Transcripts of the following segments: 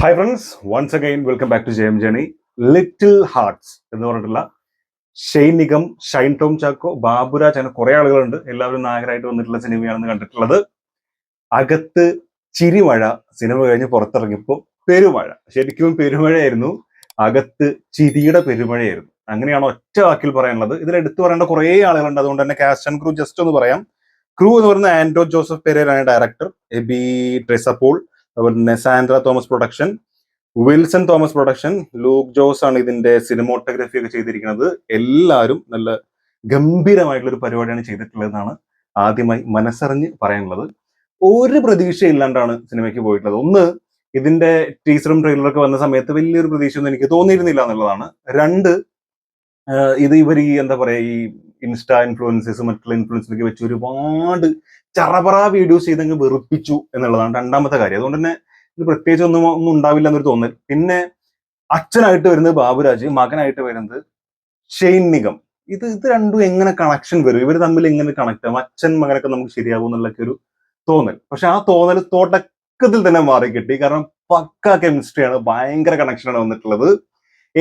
Hi friends, once again welcome back to Jayam journey. Little hearts എന്ന് പറഞ്ഞിട്ടുള്ള ഷെയ്ൻ നിഗം, ഷൈൻ ടോം ചാക്കോ, ബാബുരാജ് അങ്ങനെ കുറെ ആളുകളുണ്ട്. എല്ലാവരും നായകരായിട്ട് വന്നിട്ടുള്ള സിനിമയാണെന്ന് കണ്ടിട്ടുള്ളത്. അകത്ത് ചിരിമഴ സിനിമ കഴിഞ്ഞ് പുറത്തിറങ്ങിയപ്പോൾ പെരുമഴ, ശരിക്കും പെരുമഴയായിരുന്നു. അകത്ത് ചിരിയുടെ പെരുമഴയായിരുന്നു. അങ്ങനെയാണ് ഒറ്റ വാക്കിൽ പറയാനുള്ളത്. ഇതിൽ എടുത്തു പറയേണ്ട കുറെ ആളുകളുണ്ട്, അതുകൊണ്ട് തന്നെ കാസ്റ്റ് ആൻഡ് ക്രൂ ജസ്റ്റ് ഒന്ന് പറയാം. ക്രൂ എന്ന് പറയുന്നത് ആൻഡ്രോ ജോസഫ് പെരേരാണ് ഡയറക്ടർ, എബി ട്രെസപ്പോൾ, അതുപോലെ തന്നെ സാൻഡ്ര തോമസ് പ്രൊഡക്ഷൻ, വിൽസൺ തോമസ് പ്രൊഡക്ഷൻ, ലൂക്ക് ജോസ് ആണ് ഇതിന്റെ സിനിമോട്ടോഗ്രഫി ഒക്കെ ചെയ്തിരിക്കുന്നത്. എല്ലാവരും നല്ല ഗംഭീരമായിട്ടുള്ള ഒരു പരിപാടിയാണ് ചെയ്തിട്ടുള്ളതെന്നാണ് ആദ്യമായി മനസ്സറിഞ്ഞ് പറയാനുള്ളത്. ഒരു പ്രതീക്ഷ ഇല്ലാണ്ടാണ് സിനിമയ്ക്ക് പോയിട്ടുള്ളത്. ഒന്ന്, ഇതിന്റെ ടീസറും ട്രെയിലറൊക്കെ വന്ന സമയത്ത് വലിയൊരു പ്രതീക്ഷയൊന്നും എനിക്ക് തോന്നിയിരുന്നില്ല എന്നുള്ളതാണ്. രണ്ട്, ഇത് ഇവർ ഈ എന്താ പറയാ, ഈ ഇൻസ്റ്റാ ഇൻഫ്ലുവൻസേഴ്സ് മറ്റുള്ള ഇൻഫ്ലുവൻസിലൊക്കെ വെച്ച് ഒരുപാട് ചറപറ വീഡിയോസ് ചെയ്തങ്ങ് വെറുപ്പിച്ചു എന്നുള്ളതാണ് രണ്ടാമത്തെ കാര്യം. അതുകൊണ്ട് തന്നെ ഇത് പ്രത്യേകിച്ച് ഒന്നും ഉണ്ടാവില്ല എന്നൊരു തോന്നൽ. പിന്നെ അച്ഛനായിട്ട് വരുന്നത് ബാബുരാജ്, മകനായിട്ട് വരുന്നത് ഷെയ്ൻ നിഗം. ഇത് രണ്ടും എങ്ങനെ കണക്ഷൻ വരും, ഇവർ തമ്മിൽ എങ്ങനെ കണക്ട് ആവും, അച്ഛൻ മകനൊക്കെ നമുക്ക് ശരിയാവും എന്നുള്ളൊക്കെ ഒരു തോന്നൽ. പക്ഷെ ആ തോന്നൽ തുടക്കത്തിൽ തന്നെ മാറി കിട്ടി. കാരണം പക്ക കെമിസ്ട്രിയാണ്, ഭയങ്കര കണക്ഷനാണ് വന്നിട്ടുള്ളത്.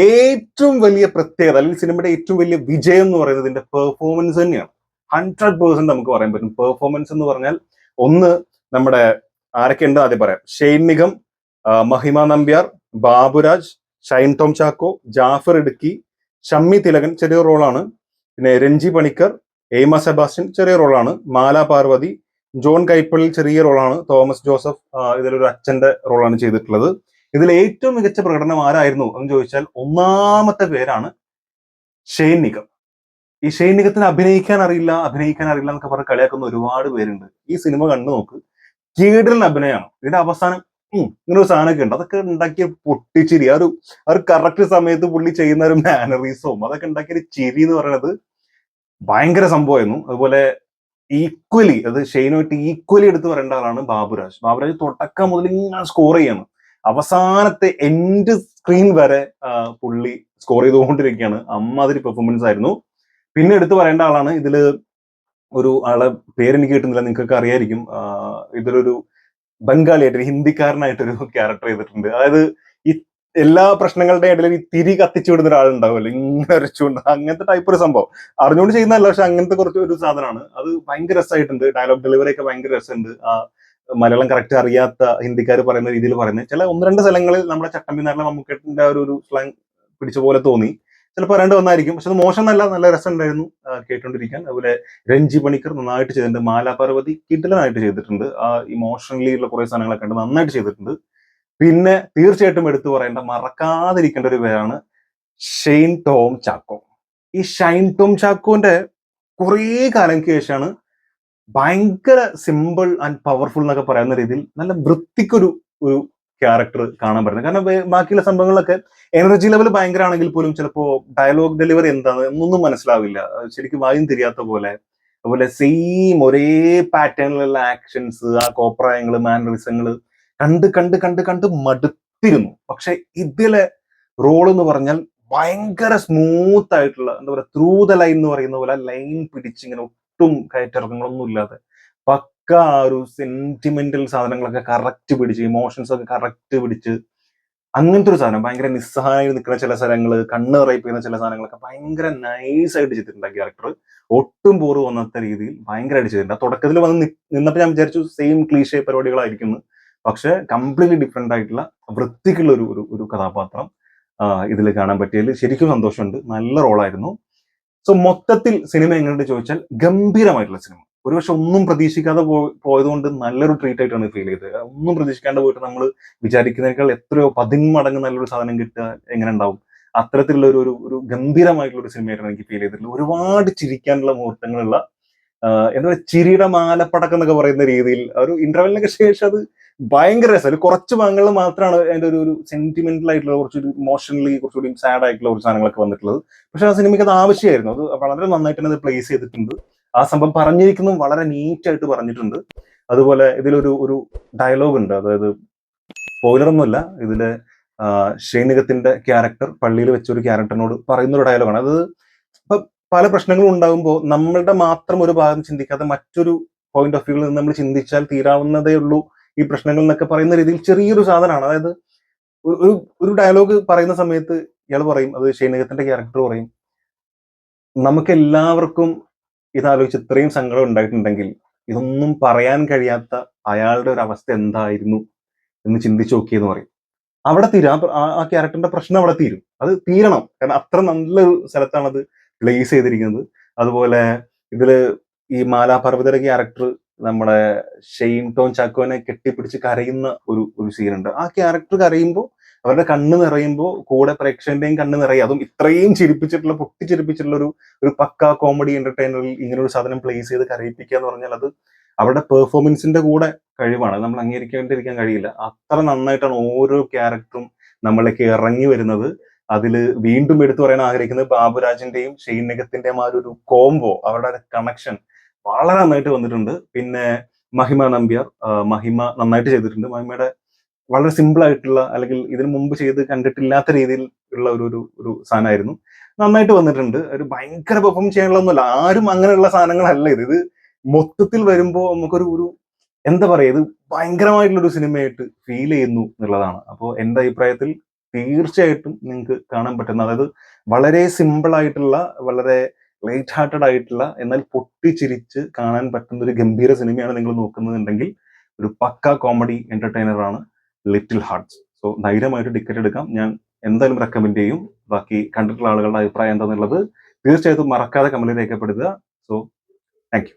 ഏറ്റവും വലിയ പ്രത്യേകത അല്ലെങ്കിൽ സിനിമയുടെ ഏറ്റവും വലിയ വിജയം എന്ന് പറയുന്നത് ഇതിന്റെ പെർഫോമൻസ് തന്നെയാണ്. 100% നമുക്ക് പറയാൻ പറ്റും. പെർഫോമൻസ് എന്ന് പറഞ്ഞാൽ ഒന്ന്, നമ്മുടെ ആരൊക്കെ ഉണ്ട് ആദ്യം പറയാം. ഷെയ്ൻ നിഗം, മഹിമ നമ്പ്യാർ, ബാബുരാജ്, ഷൈൻ ടോം ചാക്കോ, ജാഫർ ഇടുക്കി, ഷമ്മി തിലകൻ ചെറിയ റോളാണ്. പിന്നെ രഞ്ജി പണിക്കർ, എയ്മ സെബാസ്റ്റ്യൻ ചെറിയ റോളാണ്. മാല പാർവതി, ജോൺ കൈപ്പള്ളിൽ ചെറിയ റോളാണ്. തോമസ് ജോസഫ് ഇതിലൊരു അച്ഛന്റെ റോളാണ് ചെയ്തിട്ടുള്ളത്. ഇതിൽ ഏറ്റവും മികച്ച പ്രകടനം ആരായിരുന്നു എന്ന് ചോദിച്ചാൽ ഒന്നാമത്തെ പേരാണ് ഷെയ്ൻ നിഗം. ഈ ഷെയ്ൻ നിഗത്തിന് അഭിനയിക്കാൻ അറിയില്ല എന്നൊക്കെ പറഞ്ഞ് കളിയാക്കുന്ന ഒരുപാട് പേരുണ്ട്. ഈ സിനിമ കണ്ടു നോക്ക്, കീടലിന് അഭിനയമാണ്. ഇതിന്റെ അവസാനം ഇങ്ങനെ ഒരു സാധനമൊക്കെ ഉണ്ട്, അതൊക്കെ ഉണ്ടാക്കിയ പൊട്ടിച്ചിരി. ആ ഒരു കറക്റ്റ് സമയത്ത് പുള്ളി ചെയ്യുന്ന ഒരു മാനറിസവും അതൊക്കെ ഉണ്ടാക്കിയ ഒരു ചിരി എന്ന് പറയുന്നത് ഭയങ്കര സംഭവമായിരുന്നു. അതുപോലെ ഈക്വലി, അത് ഷെയ്നുമായിട്ട് ഈക്വലി എടുത്ത് പറയേണ്ട ആളാണ് ബാബുരാജ്. ബാബുരാജ് തുടക്കം മുതൽ ഇങ്ങനെ സ്കോർ ചെയ്യാണ്, അവസാനത്തെ എൻഡ് സ്ക്രീൻ വരെ പുള്ളി സ്കോർ ചെയ്തുകൊണ്ടിരിക്കുകയാണ്. അമ്മാതിരി പെർഫോമൻസ് ആയിരുന്നു. പിന്നെ എടുത്തു പറയേണ്ട ആളാണ് ഇതില് ഒരു ആളെ പേരെനിക്ക് കിട്ടുന്നില്ല, നിങ്ങൾക്കൊക്കെ അറിയായിരിക്കും. ഇതിലൊരു ബംഗാളിയായിട്ട് ഹിന്ദിക്കാരനായിട്ടൊരു ക്യാരക്ടർ ചെയ്തിട്ടുണ്ട്. അതായത് ഈ എല്ലാ പ്രശ്നങ്ങളുടെ ഇടയിലും ഈ തിരി കത്തിച്ചു വിടുന്ന ഒരാളുണ്ടാവുമല്ലോ, ഇങ്ങനെ വരച്ചുകൊണ്ട്, അങ്ങനത്തെ ടൈപ്പ് ഒരു സംഭവം. അറിഞ്ഞുകൊണ്ട് ചെയ്യുന്നതല്ല, പക്ഷെ അങ്ങനത്തെ കുറച്ച് ഒരു സാധനമാണ്. അത് ഭയങ്കര രസമായിട്ടുണ്ട്. ഡയലോഗ് ഡെലിവറി ഒക്കെ ഭയങ്കര രസമുണ്ട്. മലയാളം കറക്റ്റ് അറിയാത്ത ഹിന്ദിക്കാർ പറയുന്ന രീതിയിൽ പറയുന്നത് ചില ഒന്ന് രണ്ട് സ്ഥലങ്ങളിൽ നമ്മുടെ ചട്ടമ്പിനാറിലെ മമ്മൂക്കട്ടിന്റെ ഒരു സ്ലാങ് പിടിച്ച പോലെ തോന്നി. ചിലപ്പോൾ രണ്ട് വന്നായിരിക്കും, പക്ഷെ അത് മോശം എന്നല്ല, നല്ല രസം ഉണ്ടായിരുന്നു കേട്ടോണ്ടിരിക്കാൻ. അതുപോലെ രഞ്ജി പണിക്കർ നന്നായിട്ട് ചെയ്തിട്ടുണ്ട്. മാല പാർവതി കിടിലനായിട്ട് ചെയ്തിട്ടുണ്ട്. ഇമോഷണലി ഉള്ള കുറെ സാധനങ്ങളൊക്കെ ഉണ്ട്, നന്നായിട്ട് ചെയ്തിട്ടുണ്ട്. പിന്നെ തീർച്ചയായിട്ടും എടുത്തു പറയേണ്ട, മറക്കാതിരിക്കേണ്ട ഒരു പേരാണ് ഷെയ്ൻ ടോം ചാക്കോ. ഈ ഷൈൻ ടോം ചാക്കോന്റെ കുറേ കാലങ്ങൾക്ക് ശേഷമാണ് ഭയങ്കര സിമ്പിൾ ആൻഡ് പവർഫുൾ എന്നൊക്കെ പറയുന്ന രീതിയിൽ നല്ല വൃത്തിക്കൊരു ഒരു ക്യാരക്ടർ കാണാൻ പറ്റുന്നത്. കാരണം ബാക്കിയുള്ള സംഭവങ്ങളൊക്കെ എനർജി ലെവൽ ഭയങ്കര ആണെങ്കിൽ പോലും ചിലപ്പോ ഡയലോഗ് ഡെലിവറി എന്താണ് എന്നൊന്നും മനസ്സിലാവില്ല, ശരിക്കും വായും തിരിയാത്ത പോലെ. അതുപോലെ സെയിം ഒരേ പാറ്റേണിലുള്ള ആക്ഷൻസ്, ആ കോപ്രായങ്ങള്, മാനറിസങ്ങള് കണ്ട് കണ്ട് കണ്ട് കണ്ട് മടുത്തിരുന്നു. പക്ഷെ ഇതിലെ റോൾ എന്ന് പറഞ്ഞാൽ ഭയങ്കര സ്മൂത്ത് ആയിട്ടുള്ള, എന്താ പറയുക, ത്രൂ ദ ലൈൻ എന്ന് പറയുന്ന പോലെ ലൈൻ പിടിച്ച് ഇങ്ങനെ ഒട്ടും കയറ്റിറക്കങ്ങളൊന്നും ഇല്ലാതെ പക്ക ആ ഒരു സെന്റിമെന്റൽ സാധനങ്ങളൊക്കെ കറക്റ്റ് പിടിച്ച്, ഇമോഷൻസ് ഒക്കെ കറക്റ്റ് പിടിച്ച്, അങ്ങനത്തെ ഒരു സാധനം ഭയങ്കര നിസ്സഹായി നിൽക്കുന്ന ചില സ്ഥലങ്ങള്, കണ്ണ് റയിപ്പിക്കുന്ന ചില സാധനങ്ങളൊക്കെ ഭയങ്കര നൈസ് ആയിട്ട് ചെയ്തിട്ടുണ്ട് ക്യാരക്ടർ. ഒട്ടും പോറ് വന്നാത്ത രീതിയിൽ ഭയങ്കരമായിട്ട് ചെയ്തിട്ടുണ്ട്. ആ തുടക്കത്തിൽ വന്ന് നിന്നപ്പോൾ ഞാൻ വിചാരിച്ചു സെയിം ക്ലീഷേ പരിപാടികളായിരിക്കും, പക്ഷെ കംപ്ലീറ്റ്ലി ഡിഫറെന്റ് ആയിട്ടുള്ള വൃത്തിക്കുള്ള ഒരു ഒരു കഥാപാത്രം ഇതിൽ കാണാൻ പറ്റിയതിൽ ശരിക്കും സന്തോഷമുണ്ട്. നല്ല റോളായിരുന്നു. സോ മൊത്തത്തിൽ സിനിമ എങ്ങനെയുണ്ട് ചോദിച്ചാൽ ഗംഭീരമായിട്ടുള്ള സിനിമ. ഒരുപക്ഷെ ഒന്നും പ്രതീക്ഷിക്കാതെ പോയതുകൊണ്ട് നല്ലൊരു ട്രീറ്റ് ആയിട്ടാണ് ഫീൽ ചെയ്തത്. ഒന്നും പ്രതീക്ഷിക്കാണ്ട് പോയിട്ട് നമ്മൾ വിചാരിക്കുന്നതിനേക്കാൾ എത്രയോ 10 മടങ്ങ് നല്ലൊരു സാധനം കിട്ടുക എങ്ങനെ ഉണ്ടാവും, അത്തരത്തിലുള്ള ഒരു ഒരു ഒരു ഗംഭീരമായിട്ടുള്ള ഒരു സിനിമയായിട്ടാണ് എനിക്ക് ഫീൽ ചെയ്തിട്ടുള്ളത്. ഒരുപാട് ചിരിക്കാനുള്ള മുഹൂർത്തങ്ങളുള്ള, എന്താ പറയുക, ചിരിയുടെ മാലപ്പടക്കം എന്നൊക്കെ പറയുന്ന രീതിയിൽ ഒരു ഇന്റർവെല്ലിനൊക്കെ ശേഷം അത് ഭയങ്കര രസം. കുറച്ച് ഭാഗങ്ങളിൽ മാത്രമാണ് അതിന്റെ ഒരു സെന്റിമെന്റൽ ആയിട്ടുള്ള, കുറച്ചൊരു ഇമോഷണലി കുറച്ചുകൂടി സാഡ് ആയിട്ടുള്ള കുറച്ച് സാധനങ്ങളൊക്കെ വന്നിട്ടുള്ളത്. പക്ഷെ ആ സിനിമയ്ക്ക് അത് ആവശ്യമായിരുന്നു. അത് വളരെ നന്നായിട്ട് തന്നെ അത് പ്ലേസ് ചെയ്തിട്ടുണ്ട്. ആ സംഭവം പറഞ്ഞിരിക്കുന്നതും വളരെ നീറ്റ് ആയിട്ട് പറഞ്ഞിട്ടുണ്ട്. അതുപോലെ ഇതിലൊരു ഒരു ഡയലോഗ് ഉണ്ട്, അതായത് സ്പോയിലർ ഒന്നുമല്ല, ഇതിലെ ഷെയ്ൻ നിഗത്തിന്റെ ക്യാരക്ടർ പള്ളിയിൽ വെച്ചൊരു ക്യാരക്ടറിനോട് പറയുന്ന ഒരു ഡയലോഗാണ്. അത് ഇപ്പൊ പല പ്രശ്നങ്ങളും ഉണ്ടാകുമ്പോൾ നമ്മളുടെ മാത്രം ഒരു ഭാഗം ചിന്തിക്കാതെ മറ്റൊരു പോയിന്റ് ഓഫ് വ്യൂവിൽ നിന്ന് നമ്മൾ ചിന്തിച്ചാൽ തീരാവുന്നതേ ഉള്ളൂ ഈ പ്രശ്നങ്ങൾ എന്നൊക്കെ പറയുന്ന രീതിയിൽ ചെറിയൊരു സാധനമാണ്. അതായത് ഒരു ഒരു ഡയലോഗ് പറയുന്ന സമയത്ത് ഇയാൾ പറയും, അത് ഷെയ്ൻ നിഗത്തിന്റെ ക്യാരക്ടർ പറയും, നമുക്ക് എല്ലാവർക്കും ഇതാലോചിച്ച് ഇത്രയും സങ്കടം ഉണ്ടായിട്ടുണ്ടെങ്കിൽ ഇതൊന്നും പറയാൻ കഴിയാത്ത അയാളുടെ ഒരു അവസ്ഥ എന്തായിരുന്നു എന്ന് ചിന്തിച്ചു നോക്കിയെന്ന് പറയും. അവിടെ തീരും ആ ക്യാരക്ടറിന്റെ പ്രശ്നം അവിടെ തീരും. അത് തീരണം, കാരണം അത്ര നല്ലൊരു സ്ഥലത്താണ് അത് പ്ലേസ് ചെയ്തിരിക്കുന്നത്. അതുപോലെ ഇതില് ഈ മാലാപർവ്വതയുടെ ക്യാരക്ടർ നമ്മുടെ ഷെയ്ൻ ടോം ചാക്കോനെ കെട്ടിപ്പിടിച്ച് കരയുന്ന ഒരു സീനുണ്ട്. ആ ക്യാരക്ടർ കരയുമ്പോൾ അവരുടെ കണ്ണ് നിറയുമ്പോൾ കൂടെ പ്രേക്ഷകന്റെയും കണ്ണ് നിറയും. അതും ഇത്രയും ചിരിപ്പിച്ചിട്ടുള്ള പൊട്ടിച്ചിരിപ്പിച്ചിട്ടുള്ള ഒരു പക്ക കോമഡി എന്റർടൈനറിൽ ഇങ്ങനെ ഒരു സാധനം പ്ലേസ് ചെയ്ത് കരയിപ്പിക്കുക എന്ന് പറഞ്ഞാൽ അത് അവരുടെ പെർഫോമൻസിന്റെ കൂടെ കഴിവാണ്. അത് നമ്മൾ അംഗീകരിക്കാണ്ടിരിക്കാൻ കഴിയില്ല. അത്ര നന്നായിട്ടാണ് ഓരോ ക്യാരക്ടറും നമ്മളിലേക്ക് ഇറങ്ങി വരുന്നത്. അതില് വീണ്ടും എടുത്തു പറയാൻ ആഗ്രഹിക്കുന്നത് ബാബുരാജിന്റെയും ഷെയ്ൻ നിഗത്തിന്റെയും ആ ഒരു കോംബോ, അവരുടെ കണക്ഷൻ വളരെ നന്നായിട്ട് വന്നിട്ടുണ്ട്. പിന്നെ മഹിമ നമ്പ്യാർ, മഹിമ നന്നായിട്ട് ചെയ്തിട്ടുണ്ട്. മഹിമയുടെ വളരെ സിമ്പിൾ ആയിട്ടുള്ള, അല്ലെങ്കിൽ ഇതിനു മുമ്പ് ചെയ്ത് കണ്ടിട്ടില്ലാത്ത രീതിയിൽ ഉള്ള ഒരു സാധനമായിരുന്നു. നന്നായിട്ട് വന്നിട്ടുണ്ട്. ഒരു ഭയങ്കര പെർഫോം ചെയ്യാനുള്ളതൊന്നുമല്ല, ആരും അങ്ങനെയുള്ള സാധനങ്ങളല്ല ഇത് മൊത്തത്തിൽ വരുമ്പോൾ നമുക്കൊരു എന്താ പറയാ, ഇത് ഭയങ്കരമായിട്ടുള്ള ഒരു സിനിമയായിട്ട് ഫീൽ ചെയ്യുന്നു എന്നുള്ളതാണ്. അപ്പോൾ എന്റെ അഭിപ്രായത്തിൽ തീർച്ചയായിട്ടും നിങ്ങൾക്ക് കാണാൻ പറ്റുന്ന, അതായത് വളരെ സിമ്പിൾ ആയിട്ടുള്ള, വളരെ ലൈറ്റ് ഹാർട്ടഡ് ആയിട്ടുള്ള, എന്നാൽ പൊട്ടിച്ചിരിച്ച് കാണാൻ പറ്റുന്ന ഒരു ഗംഭീര സിനിമയാണ് നിങ്ങൾ നോക്കുന്നുണ്ടെങ്കിൽ ഒരു പക്ക കോമഡി എന്റർടൈനർ ആണ് ലിറ്റിൽ ഹാർട്ട്സ്. സോ ധൈര്യമായിട്ട് ടിക്കറ്റ് എടുക്കാം. ഞാൻ എന്തായാലും റെക്കമെൻഡ് ചെയ്യും. ബാക്കി കണ്ടിട്ടുള്ള ആളുകളുടെ അഭിപ്രായം എന്താണെന്നുള്ളത് തീർച്ചയായിട്ടും മറക്കാതെ കമന്റിൽ രേഖപ്പെടുത്തുക. So thank you.